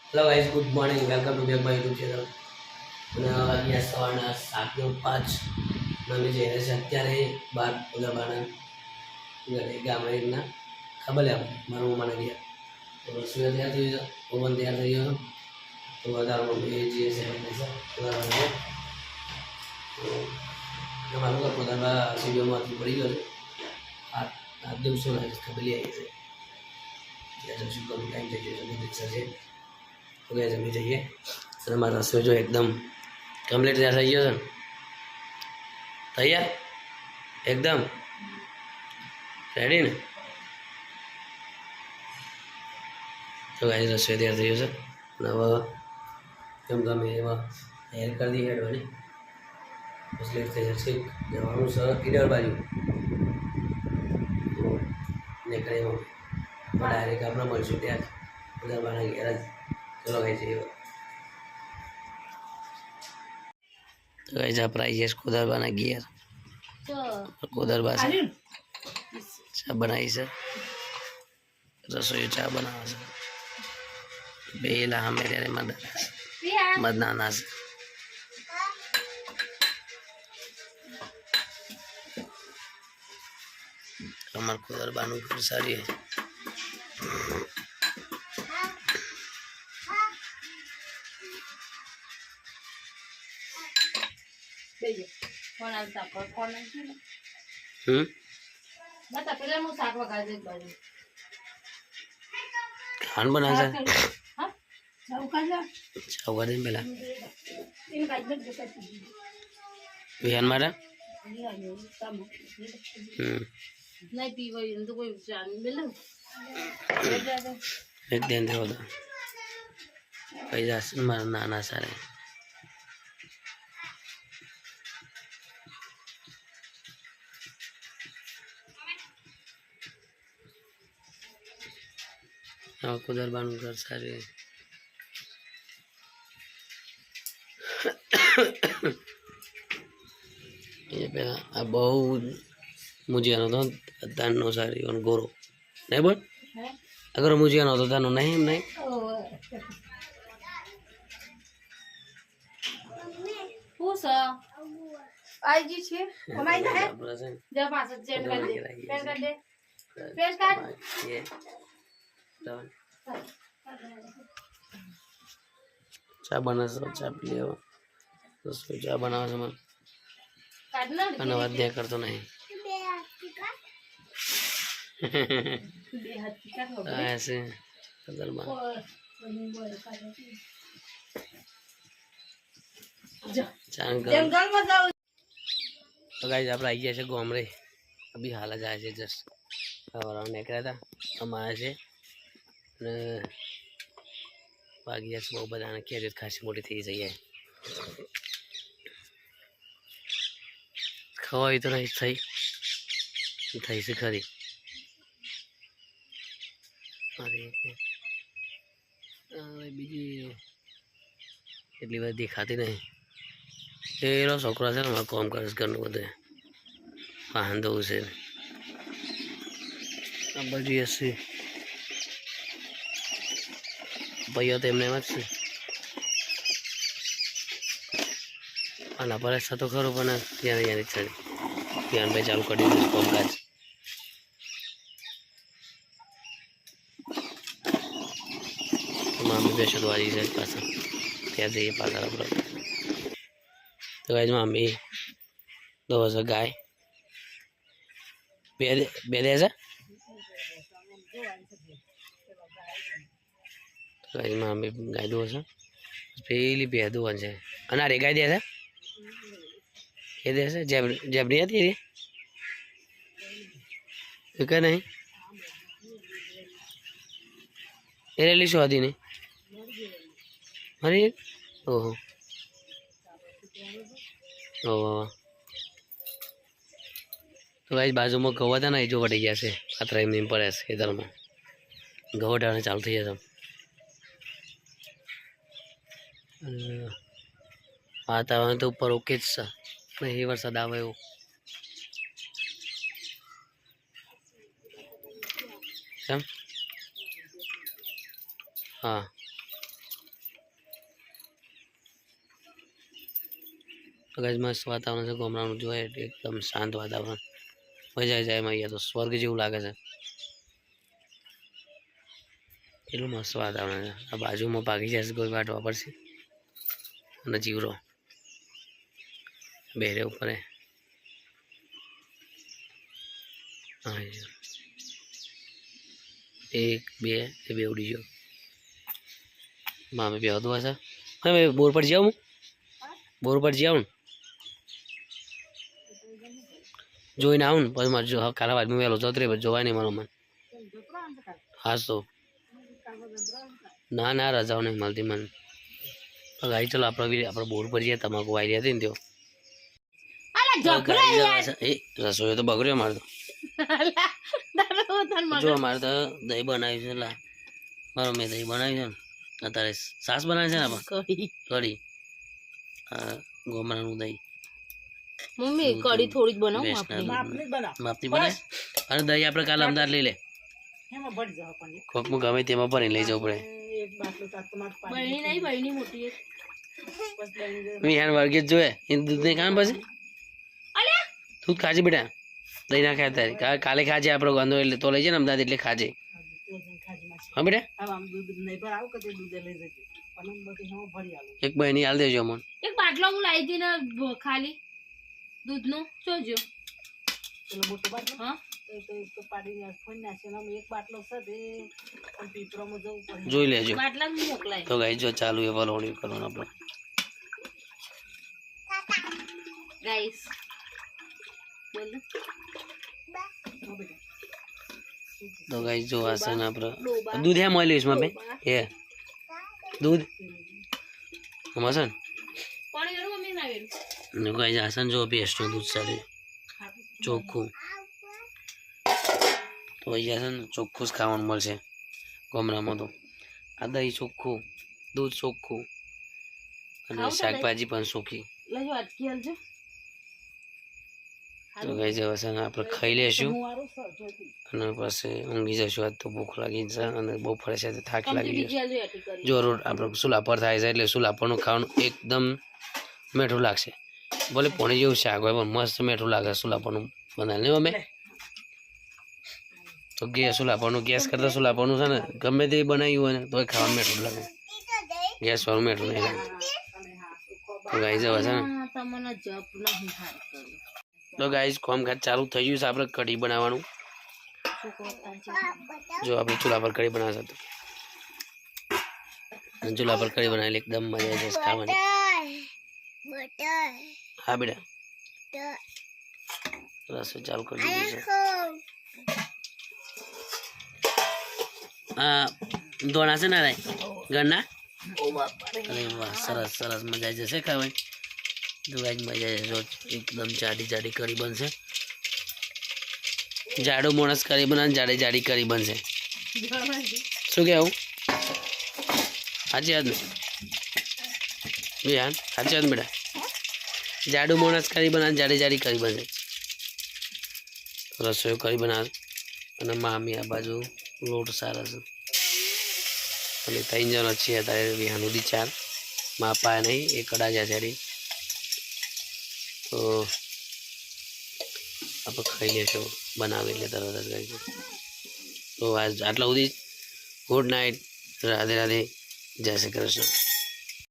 Hello guys, good morning, welcome to back my YouTube channel. અને અહીંયા સવારના 7:05 અમે જઈ રહ્યા છીએ અત્યારે બાર ઉદાબાના ઘરે ગામડે રીતના ખબર લે મારું મને ગયા તો રસોઈ તૈયાર થઈ ગયો, ઓવન તૈયાર થઈ ગયો. તો વધારે મમ્મી જે છે વધારે તો મારું તો પોતાના સીડીઓમાંથી પડી ગયો છે. આ દિવસો ખબર લઈ આવી છે ત્યાં શું કરું ટાઈમ થઈ ગયો રિક્ષા છે તો ગયા જમી જઈએ. અને મારા રસોઈ જો એકદમ કમ્પ્લીટ તૈયાર થઈ ગયો છે ને તૈયાર એકદમ રેડી ને. તો ગાય રસોઈ તૈયાર થઈ ગયો છે અને હવે કેમ ગમે એમાં હેર કરી દઈએ હેડવાની બસ લેટ થઈ જશે. જવાનું છે ઈડર બાજુ નીકળે એમાં ડાયરેક્ટ આપણે મળશું ત્યાં બધા બાના ઘેર જ. ચલો ગાઈ જઈએ. તો ગાઈઝ આપણે આવી જઈશ કોદરબાના ઘેર. કોદરબા ચા બનાવી છે, રસોઈ ચા બનાવે છે. બેલા અમે ત્યારે મદ નાના છે. અમારે કોદરબાનું ઘર સારી ખાન બનાવે છે. ચાવકા દે પેલા વિહાન મારા ધ્યાન દેવો તો પૈસા મારા નાના સારા. કોદરબાનું ઘર સારી. એ પેલા આ બહુ મુજિયાનો હતો તારનો સારી ગોરો નહીં બોલ અગર મુજિયાનો હતો તારનો નહીં એમ નહીં. ચા બનાવશો ચા પી લેવો રસોઈ ચા બનાવે છે મને અને વાત ત્યાં કરતો નહીં. ऐसे तो गाइस आप आई છે ગોમડે અભી હાલ જ આવ્યા છે જસ્ટ સવારમાં નીકળ્યા હતા અમારા છે અને વાગ્યા છે બહુ બધાને કેરીઓ ખાસી મોટી થઈ જઈએ ખવાય તો નહીં થઈ છે ખરી. બીજી એટલી બધી દેખાતી નહીં. એનો છોકરા છે ને અમારે કોમ કરે છે ઘરનું બધું વાહન દવું છે આ બાજુ હશે ભાઈઓ તો એમને એમ જ છે. અને પરેશા તો ખરું પણ ત્યાં યાર ઈચ્છા ધ્યાન ભાઈ ચાલુ કરી દીધું કોમકાજ. મામી બેસો તો આવી જાય પાછા ત્યાં જઈએ પાછા આપણે. તો ગાય મામી દો છે ગાય બે દે છે. ગાય મામી ગાય દો છે પેલી બે દો છે અને અરે ગાય દે છે એ દે છે જેબની હતી એ કઈ નહીં એ રેલી શું હતી નહીં અરે ઓહો ઓહો. તો ગાય બાજુમાં ઘઉં હતા ને એ જો વળી ગયા છે ખાતરા એમની પડે છે ખેતરમાં ઘઉં ઢાળને ચાલુ થઈ જશે. વાતાવરણ તો ઉપર ઓકે જ છે એ વરસાદ આવે એવું. કેમ હા ગાઈસ મસ્ત વાતાવરણ છે ગામડાનું, જોઈએ એકદમ શાંત વાતાવરણ, મજા આવી જાય એમાં. અહીંયા તો સ્વર્ગ જેવું લાગે છે, એટલું મસ્ત વાતાવરણ છે. આ બાજુમાં ભાગી જશે કોઈ વાટવા પડશે, અને જીવરો બેરે ઉપર એક બે એ બે ઉડી ગયો. મામે બે હતું હશે. હવે બોર પર જાઉં, બોર પર જાઉં જોઈને આવું ને પછી મારે જો કાલા વાજમાં વહેલો જતો રહે, જોવાય નહીં મારો મન. હાસ તો ના ના રજાઓ નહીં મળતી મને. ગાઈ ચલો આપણે બોર પર જઈએ, તમાકુ વાઈ હતી ને તેઓ રસોઈ તો બગડ્યો અમારે તો. જો અમારે તો દહીં બનાવ્યું છે, લા મારો મેં દહીં બનાવ્યું છે ને, અત્યારે સાસ બનાવે છે ને કઢી, ગોમરાનું દહીં. મમ્મી કઢી થોડી જ બનાવું, માપની બને. અને દહીં આપણે કાલે અમદાવાદ લઈ લે, કોકમાં ગમે તેમાં ભરીને લઈ જવું પડે. યાર વર્ગે જોયે એ દૂધ નહીં ખાવા પછી દૂધ ખાજે બેટા, દહીં ના ખાય તારી કાલે ખાજે. આપણો ગંદો એટલે તો લઈ જાય ને અમદાવાદ એટલે ખાજે. હા બેટા એક બહેની હાલ દેજો અમને. એક બાટલો હું લાવી હતી ને ખાલી દૂધનો, જોજો જોઈ લેજો. બાટલા મોકલાય તો ગાઈ જો ચાલુ એ વલોણી કરવાનું આપણે. ગાઈસ બોલો તો ગાઈ જો આ છે ને આપણે દૂધ હે મળ્યું છે બે હે દૂધ આમાં છે ને પાણી ગરમ મમ્મી લાવેલું. ગાઈ આસન જો ભેંસનું દૂધ સારું ચોખ્ખું, તો અહીંયા છે ને ચોખ્ખું જ ખાવાનું મળશે ગામડામાં. તો આ દહીં ચોખ્ખું, દૂધ ચોખ્ખું, અને શાકભાજી પણ ચોખ્ખી. લેજો અટકી હાલજો. તો ગાઈ જવા છે ને આપણે ખાઈ લેશું અને પછી ઊંઘી જશું. આજ તો ભૂખ લાગી છે અને બહુ ફરે છે, થાક લાગી ગયો. જો રોટ આપણે સુલા પર થાય છે એટલે સુલા પરનું ખાવાનું એકદમ મીઠું લાગશે. ભલે પોણી જેવું શાક હોય પણ મસ્ત મીઠું લાગે સુલા પરનું બનાવે નહીં અમે. તો સુલા પરનું ગેસ કરતા સુલા પરનું છે ને ગમે તે બનાવ્યું હોય ને તો ખાવાનું મીઠું લાગે, ગેસ વાળું મીઠું નહીં લાગે. તો ગાઈ જવા છે ને તો ગાઈસ કામકાજ ચાલુ થઈ ગયું છે. આપણે કઢી બનાવવાનું, જો આપણે ચૂલા પર કઢી બનાવશે તો ચૂલા પર કઢી બનાવેલી એકદમ મજા આવી જશે ખાવાની. હા બેટા રસોઈ ચાલુ કરી દીધી છે. હા ધોણા છે ના ઘરના. અરે વાહ સરસ સરસ મજા આવી જશે ખાવાની. તો ગાઈસ મજા આવી જશે, એકદમ જાડી જાડી કઢી બનશે. જાડો માણસ કરી બનાવે, જાડી જાડી કરી બનશે. શું કહેવું સાચી વાત ને યાર, સાચી વાત બેટા. જાડુ માણસ કરી બનાવે, જાડી જાડી કરી બનશે. રસોઈ કરી બનાવે અને મામી આ બાજુ લોટ સારા છે. અને 3 જણ છીએ અત્યારે વિહાનુદી 4 માપા નહીં એ કડા જાય ત્યારે. તો આપણે ખાઈ લેશું બનાવી એટલે તરત જ ગાઈશું. તો આજ આટલા સુધી ગુડ નાઇટ, રાધે રાધે, જય શ્રી કૃષ્ણ.